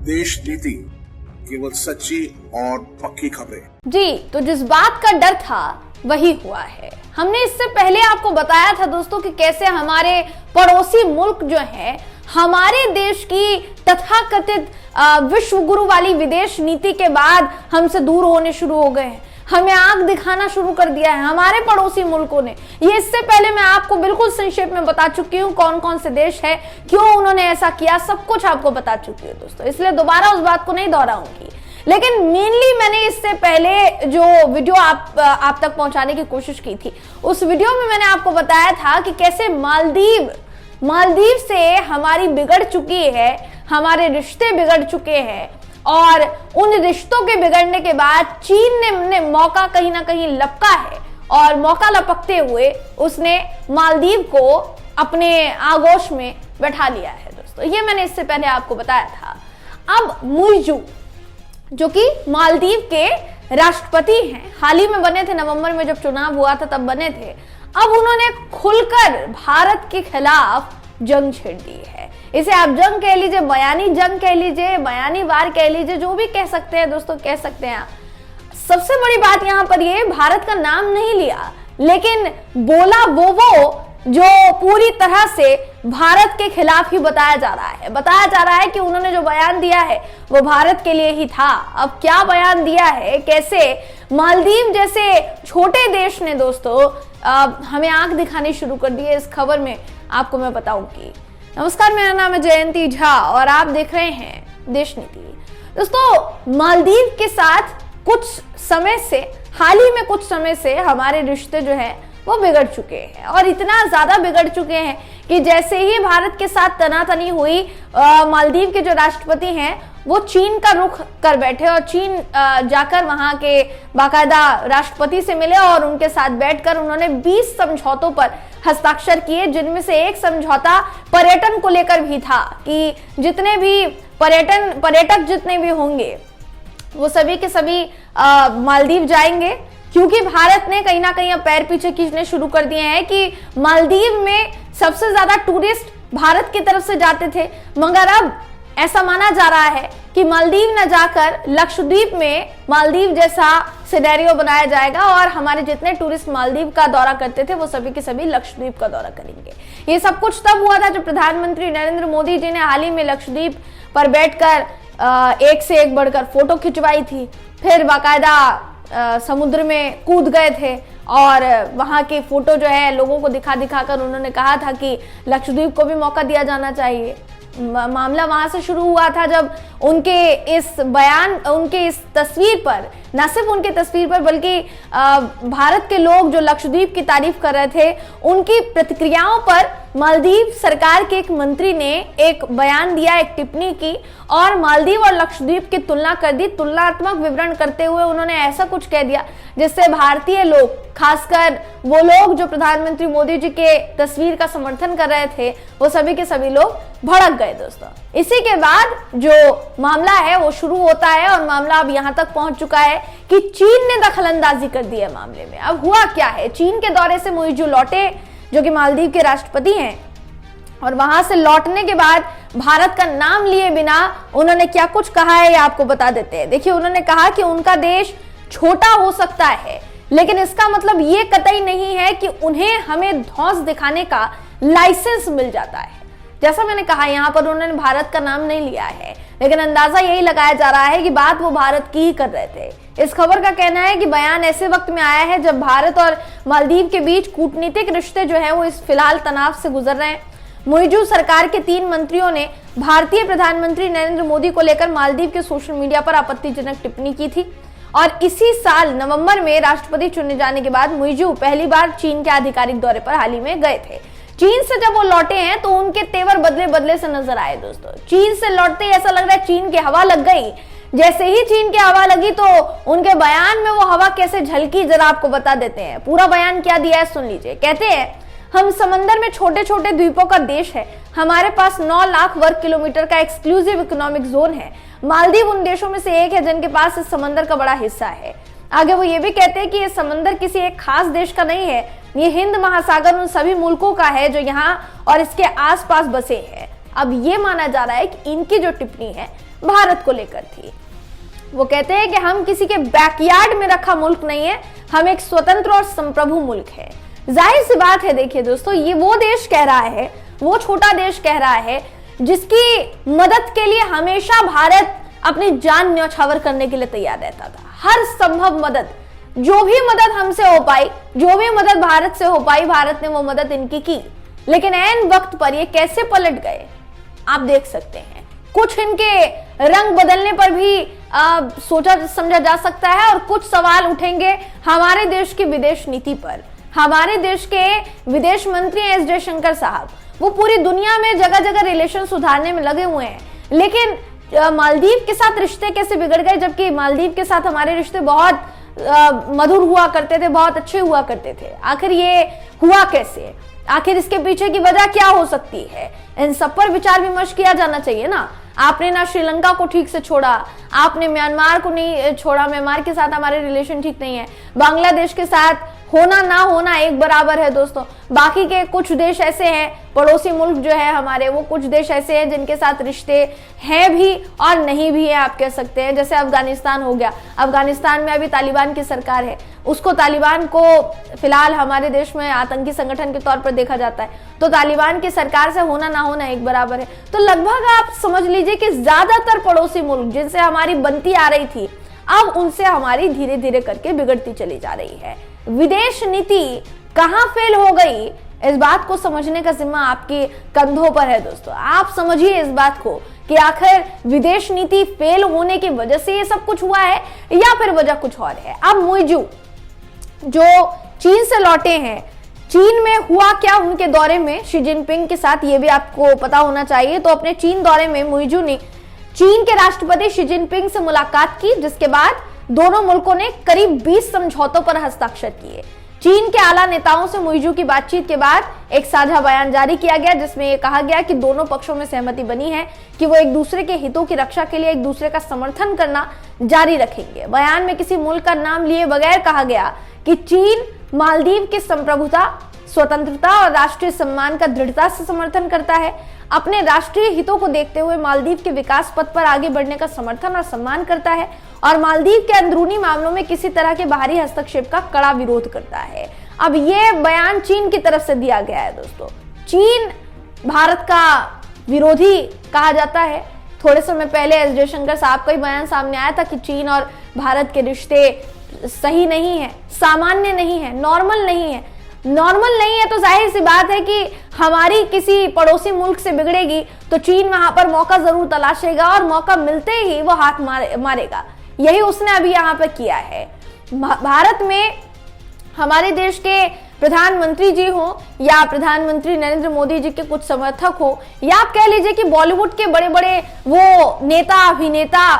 देश नीति केवल सच्ची और पक्की खबरें। जी, तो जिस बात का डर था वही हुआ है। हमने इससे पहले आपको बताया था दोस्तों कि कैसे हमारे पड़ोसी मुल्क जो है हमारे देश की तथाकथित विश्व गुरु वाली विदेश नीति के बाद हमसे दूर होने शुरू हो गए हैं, हमें आंख दिखाना शुरू कर दिया है हमारे पड़ोसी मुल्कों ने। ये इससे पहले मैं आपको बिल्कुल संक्षेप में बता चुकी हूँ कौन कौन से देश है, क्यों उन्होंने ऐसा किया, सब कुछ आपको बता चुकी हूँ दोस्तों, इसलिए दोबारा उस बात को नहीं दोहराऊंगी। लेकिन मेनली मैंने इससे पहले जो वीडियो आप तक पहुंचाने की कोशिश की थी, उस वीडियो में मैंने आपको बताया था कि कैसे मालदीव से हमारी बिगड़ चुकी है, हमारे रिश्ते बिगड़ चुके हैं, और उन रिश्तों के बिगड़ने के बाद चीन ने मौका कहीं ना कहीं लपका है, और मौका लपकते हुए उसने मालदीव को अपने आगोश में बैठा लिया है दोस्तों। ये मैंने इससे पहले आपको बताया था। अब मुइजू जो कि मालदीव के राष्ट्रपति हैं, हाल ही में बने थे, नवंबर में जब चुनाव हुआ था तब बने थे। अब उन्होंने खुलकर भारत के खिलाफ जंग छेड़ दी है। इसे आप जंग कह लीजिए, बयानी जंग कह लीजिए, बयानी वार कह लीजिए, जो भी कह सकते हैं दोस्तों, कह सकते हैं आप। सबसे बड़ी बात यहाँ पर ये, भारत का नाम नहीं लिया, लेकिन बोला वो जो पूरी तरह से भारत के खिलाफ ही बताया जा रहा है कि उन्होंने जो बयान दिया है वो भारत के लिए ही था। अब क्या बयान दिया है, कैसे मालदीव जैसे छोटे देश ने दोस्तों हमें आंख दिखानी शुरू कर दी है, इस खबर में आपको मैं बताऊंगी। नमस्कार, मेरा नाम है जयंती झा और आप देख रहे हैं देश नीति। दोस्तों, मालदीव के साथ हाल ही में कुछ समय से हमारे रिश्ते जो है वो बिगड़ चुके हैं, और इतना ज्यादा बिगड़ चुके हैं कि जैसे ही भारत के साथ तनातनी हुई, मालदीव के जो राष्ट्रपति हैं वो चीन का रुख कर बैठे, और चीन जाकर वहां के बाकायदा राष्ट्रपति से मिले और उनके साथ बैठकर उन्होंने 20 समझौतों पर हस्ताक्षर किए, जिनमें से एक समझौता पर्यटन को लेकर भी था कि जितने भी पर्यटक जितने भी होंगे वो सभी के सभी मालदीव जाएंगे, क्योंकि भारत ने कहीं ना कहीं अब पैर पीछे खींचने शुरू कर दिए हैं कि मालदीव में सबसे ज्यादा टूरिस्ट भारत की तरफ से जाते थे, मगर अब ऐसा माना जा रहा है कि मालदीव न जाकर लक्षद्वीप में मालदीव जैसा सिनेरियो बनाया जाएगा, और हमारे जितने टूरिस्ट मालदीव का दौरा करते थे वो सभी के सभी लक्षद्वीप का दौरा करेंगे। ये सब कुछ तब हुआ था जब प्रधानमंत्री नरेंद्र मोदी जी ने हाल ही में लक्षद्वीप पर बैठकर एक से एक बढ़कर फोटो खिंचवाई थी, फिर बाकायदा समुद्र में कूद गए थे, और वहां की फोटो जो है लोगों को दिखा कर उन्होंने कहा था कि लक्षद्वीप को भी मौका दिया जाना चाहिए। मामला वहां से शुरू हुआ था जब उनके इस तस्वीर पर, न सिर्फ उनके तस्वीर पर बल्कि भारत के लोग जो लक्षद्वीप की तारीफ कर रहे थे, उनकी प्रतिक्रियाओं पर मालदीव सरकार के एक मंत्री ने एक बयान दिया, एक टिप्पणी की, और मालदीव और लक्षद्वीप की तुलना कर दी। तुलनात्मक विवरण करते हुए उन्होंने ऐसा कुछ कह दिया जिससे भारतीय लोग, खासकर वो लोग जो प्रधानमंत्री मोदी जी के तस्वीर का समर्थन कर रहे थे, वो सभी के सभी लोग भड़क गए दोस्तों। इसी के बाद जो मामला है वो शुरू होता है, और मामला अब यहाँ तक पहुंच चुका है कि चीन ने दखलंदाजी कर दी है मामले में। अब हुआ क्या है, चीन के दौरे से मुइजू लौटे जो कि मालदीव के राष्ट्रपति हैं, और वहां से लौटने के बाद भारत का नाम लिए बिना उन्होंने क्या कुछ कहा है ये आपको बता देते हैं। देखिए, उन्होंने कहा कि उनका देश छोटा हो सकता है, लेकिन इसका मतलब ये कतई नहीं है कि उन्हें हमें धौंस दिखाने का लाइसेंस मिल जाता है। जैसा मैंने कहा, यहाँ पर उन्होंने भारत का नाम नहीं लिया है, लेकिन अंदाजा यही लगाया जा रहा है कि बात वो भारत की ही कर रहे थे। इस खबर का कहना है कि बयान ऐसे वक्त में आया है जब भारत और मालदीव के बीच कूटनीतिक रिश्ते जो है वो इस फिलहाल तनाव से गुजर रहे हैं। मुइजू सरकार के 3 मंत्रियों ने भारतीय प्रधानमंत्री नरेंद्र मोदी को लेकर मालदीव के सोशल मीडिया पर आपत्तिजनक टिप्पणी की थी, और इसी साल नवंबर में राष्ट्रपति चुने जाने के बाद मुइजू पहली बार चीन के आधिकारिक दौरे पर हाल ही में गए थे। चीन से जब वो लौटे हैं तो उनके तेवर बदले बदले से नजर आए दोस्तों। चीन से लौटते ही ऐसा लग रहा है चीन की हवा लग गई। जैसे ही चीन की हवा लगी तो उनके बयान में वो हवा कैसे झलकी जरा आपको बता देते हैं। पूरा बयान क्या दिया है सुन लीजिए। कहते हैं, हम समंदर में छोटे छोटे द्वीपों का देश है, हमारे पास 9 लाख वर्ग किलोमीटर का एक्सक्लूसिव इकोनॉमिक जोन है। मालदीव उन देशों में से एक है जिनके पास इस समंदर का बड़ा हिस्सा है। आगे वो ये भी कहते हैं कि ये समंदर किसी एक खास देश का नहीं है, ये हिंद महासागर उन सभी मुल्कों का है जो यहाँ और इसके आसपास बसे हैं। अब ये माना जा रहा है कि इनकी जो टिप्पणी है भारत को लेकर थी। वो कहते हैं कि हम किसी के बैकयार्ड में रखा मुल्क नहीं है, हम एक स्वतंत्र और संप्रभु मुल्क है। जाहिर सी बात है, देखिए दोस्तों, ये वो देश कह रहा है, वो छोटा देश कह रहा है जिसकी मदद के लिए हमेशा भारत अपनी जान न्यौछावर करने के लिए तैयार रहता था। हर संभव मदद, जो भी मदद हमसे हो पाई, जो भी मदद भारत से हो पाई, भारत ने वो मदद इनकी की। लेकिन ऐन वक्त पर ये कैसे पलट गए आप देख सकते हैं। कुछ इनके रंग बदलने पर भी सोचा समझा जा सकता है और कुछ सवाल उठेंगे हमारे देश की विदेश नीति पर। हमारे देश के विदेश मंत्री एस जयशंकर साहब, वो पूरी दुनिया में जगह जगह रिलेशन सुधारने में लगे हुए हैं, लेकिन मालदीव के साथ रिश्ते कैसे बिगड़ गए, जबकि मालदीव के साथ हमारे रिश्ते बहुत मधुर हुआ करते थे, बहुत अच्छे हुआ करते थे। आखिर ये हुआ कैसे, आखिर इसके पीछे की वजह क्या हो सकती है, इन सब पर विचार विमर्श किया जाना चाहिए ना। आपने ना श्रीलंका को ठीक से छोड़ा, आपने म्यांमार को नहीं छोड़ा, म्यांमार के साथ हमारे रिलेशन ठीक नहीं है, बांग्लादेश के साथ होना ना होना एक बराबर है दोस्तों। बाकी के कुछ देश ऐसे हैं, पड़ोसी मुल्क जो है हमारे, वो कुछ देश ऐसे हैं जिनके साथ रिश्ते हैं भी और नहीं भी है, आप कह सकते हैं। जैसे अफगानिस्तान हो गया, अफगानिस्तान में अभी तालिबान की सरकार है, उसको तालिबान को फिलहाल हमारे देश में आतंकी संगठन के तौर पर देखा जाता है, तो तालिबान की सरकार से होना ना होना एक बराबर है। तो लगभग आप समझ लीजिए कि ज्यादातर पड़ोसी मुल्क जिनसे हमारी बनती आ रही थी, अब उनसे हमारी धीरे धीरे करके बिगड़ती चली जा रही है। विदेश नीति कहां फेल हो गई, इस बात को समझने का जिम्मा आपके कंधों पर है दोस्तों। आप समझिए इस बात को कि आखिर विदेश नीति फेल होने की वजह से ये सब कुछ हुआ है या फिर वजह कुछ और है। अब मुइजू जो चीन से लौटे हैं, चीन में हुआ क्या उनके दौरे में शी जिनपिंग के साथ, ये भी आपको पता होना चाहिए। तो अपने चीन दौरे में मुइजू ने चीन के राष्ट्रपति शी जिनपिंग से मुलाकात की, जिसके बाद दोनों मुल्कों ने करीब 20 समझौतों पर हस्ताक्षर किए। चीन के आला नेताओं से मुइजू की बातचीत के बाद एक साझा बयान जारी किया गया, जिसमें यह कहा गया कि दोनों पक्षों में सहमति बनी है कि वो एक दूसरे के हितों की रक्षा के लिए एक दूसरे का समर्थन करना जारी रखेंगे। बयान में किसी मुल्क का नाम लिए बगैर कहा गया कि चीन मालदीव की संप्रभुता, स्वतंत्रता और राष्ट्रीय सम्मान का दृढ़ता से समर्थन करता है। अपने राष्ट्रीय हितों को देखते हुए मालदीव के विकास पथ पर आगे बढ़ने का समर्थन और सम्मान करता है और मालदीव के अंदरूनी मामलों में किसी तरह के बाहरी हस्तक्षेप का कड़ा विरोध करता है। अब यह बयान चीन की तरफ से दिया गया है दोस्तों। चीन भारत का विरोधी कहा जाता है। थोड़े समय पहले एस जयशंकर साहब का ही बयान सामने आया था कि चीन और भारत के रिश्ते सही नहीं है, सामान्य नहीं है, नॉर्मल नहीं है। नॉर्मल नहीं है तो जाहिर सी बात है कि हमारी किसी पड़ोसी मुल्क से बिगड़ेगी तो चीन वहां पर मौका जरूर तलाशेगा और मौका मिलते ही वो हाथ मारेगा। यही उसने अभी यहाँ पर किया है। भारत में हमारे देश के प्रधानमंत्री जी हो या प्रधानमंत्री नरेंद्र मोदी जी के कुछ समर्थक हो, या आप कह लीजिए कि बॉलीवुड के बड़े बड़े वो नेता अभिनेता,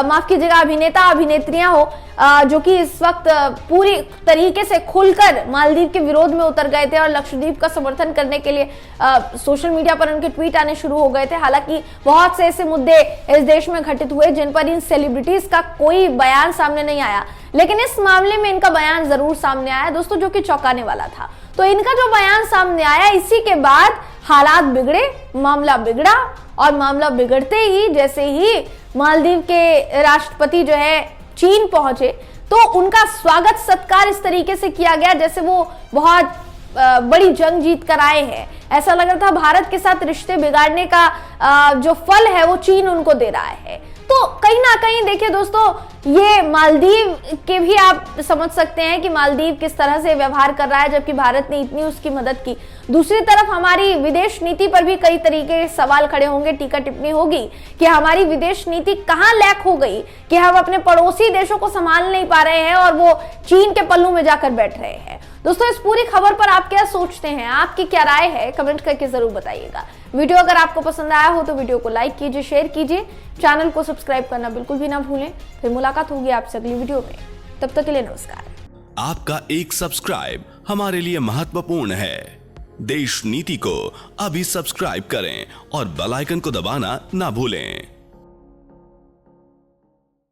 माफ कीजिएगा, अभिनेता अभिनेत्रियां हो, जो कि इस वक्त पूरी तरीके से खुलकर मालदीव के विरोध में उतर गए थे और लक्षद्वीप का समर्थन करने के लिए सोशल मीडिया पर उनके ट्वीट आने शुरू हो गए थे। हालांकि बहुत से ऐसे मुद्दे इस देश में घटित हुए जिन पर इन सेलिब्रिटीज का कोई बयान सामने नहीं आया, लेकिन इस मामले में इनका बयान जरूर सामने आया दोस्तों, जो कि चौंकाने वाला था। तो इनका जो बयान सामने आया, इसी के बाद हालात बिगड़े, मामला बिगड़ा और मामला बिगड़ते ही जैसे ही मालदीव के राष्ट्रपति जो है चीन पहुंचे तो उनका स्वागत सत्कार इस तरीके से किया गया जैसे वो बहुत बड़ी जंग जीत कर आए हैं। ऐसा लग रहा था भारत के साथ रिश्ते बिगाड़ने का जो फल है वो चीन उनको दे रहा है। तो कहीं ना कहीं देखिए दोस्तों, ये मालदीव के भी आप समझ सकते हैं कि मालदीव किस तरह से व्यवहार कर रहा है, जबकि भारत ने इतनी उसकी मदद की। दूसरी तरफ हमारी विदेश नीति पर भी कई तरीके के सवाल खड़े होंगे, टीका टिप्पणी होगी कि हमारी विदेश नीति कहां लैक हो गई कि हम अपने पड़ोसी देशों को संभाल नहीं पा रहे हैं और वो चीन के पल्लू में जाकर बैठ रहे हैं। दोस्तों, इस पूरी खबर पर आप क्या सोचते हैं, आपकी क्या राय है, कमेंट करके जरूर बताइएगा। वीडियो अगर आपको पसंद आया हो तो वीडियो को लाइक कीजिए, शेयर कीजिए, चैनल को सब्सक्राइब करना बिल्कुल भी ना भूलें। फिर मुलाकात होगी आपसे अगली वीडियो में, तब तक के लिए नमस्कार। आपका एक सब्सक्राइब हमारे लिए महत्वपूर्ण है। देश नीति को अभी सब्सक्राइब करें और बेल आइकन को दबाना ना भूलें।